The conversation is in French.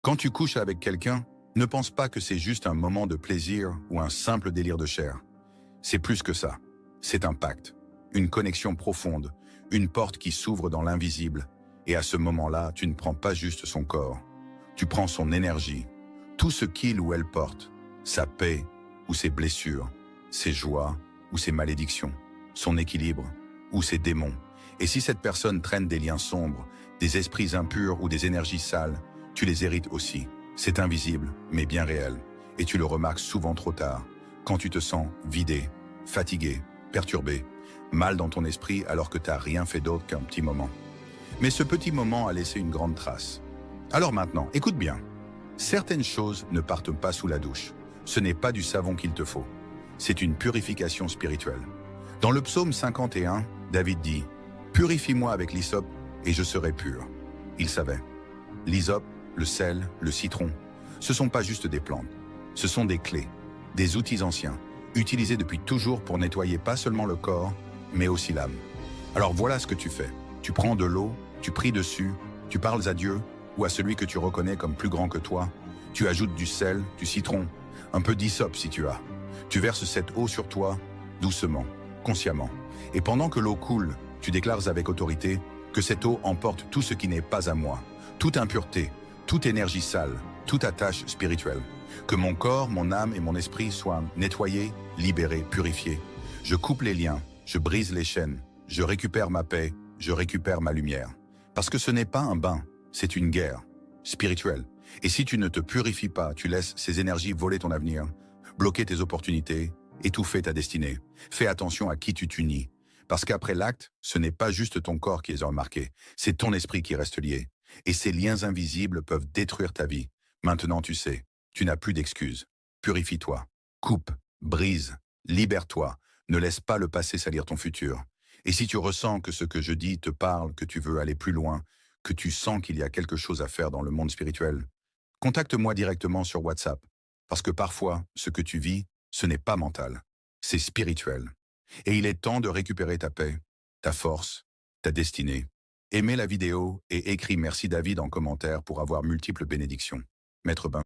Quand tu couches avec quelqu'un, ne pense pas que c'est juste un moment de plaisir ou un simple délire de chair. C'est plus que ça. C'est un pacte, une connexion profonde, une porte qui s'ouvre dans l'invisible. Et à ce moment-là, tu ne prends pas juste son corps. Tu prends son énergie, tout ce qu'il ou elle porte, sa paix ou ses blessures, ses joies ou ses malédictions, son équilibre ou ses démons. Et si cette personne traîne des liens sombres, des esprits impurs ou des énergies sales, tu les hérites aussi. C'est invisible, mais bien réel. Et tu le remarques souvent trop tard, quand tu te sens vidé, fatigué, perturbé, mal dans ton esprit alors que tu n'as rien fait d'autre qu'un petit moment. Mais ce petit moment a laissé une grande trace. Alors maintenant, écoute bien. Certaines choses ne partent pas sous la douche. Ce n'est pas du savon qu'il te faut. C'est une purification spirituelle. Dans le psaume 51, David dit « Purifie-moi avec l'hysope et je serai pur ». Il savait. L'hysope, le sel, le citron, ce ne sont pas juste des plantes. Ce sont des clés, des outils anciens, utilisés depuis toujours pour nettoyer pas seulement le corps, mais aussi l'âme. Alors voilà ce que tu fais. Tu prends de l'eau, tu pries dessus, tu parles à Dieu ou à celui que tu reconnais comme plus grand que toi. Tu ajoutes du sel, du citron, un peu d'hysope si tu as. Tu verses cette eau sur toi, doucement, consciemment. Et pendant que l'eau coule, tu déclares avec autorité que cette eau emporte tout ce qui n'est pas à moi, toute impureté, toute énergie sale, toute attache spirituelle. Que mon corps, mon âme et mon esprit soient nettoyés, libérés, purifiés. Je coupe les liens, je brise les chaînes, je récupère ma paix, je récupère ma lumière. Parce que ce n'est pas un bain, c'est une guerre spirituelle. Et si tu ne te purifies pas, tu laisses ces énergies voler ton avenir, bloquer tes opportunités, étouffer ta destinée. Fais attention à qui tu t'unis. Parce qu'après l'acte, ce n'est pas juste ton corps qui est remarqué, c'est ton esprit qui reste lié. Et ces liens invisibles peuvent détruire ta vie. Maintenant tu sais, tu n'as plus d'excuses. Purifie-toi, coupe, brise, libère-toi. Ne laisse pas le passé salir ton futur. Et si tu ressens que ce que je dis te parle, que tu veux aller plus loin, que tu sens qu'il y a quelque chose à faire dans le monde spirituel, contacte-moi directement sur WhatsApp. Parce que parfois, ce que tu vis, ce n'est pas mental, c'est spirituel. Et il est temps de récupérer ta paix, ta force, ta destinée. Aimez la vidéo et écris merci David en commentaire pour avoir multiples bénédictions. Maître Ben.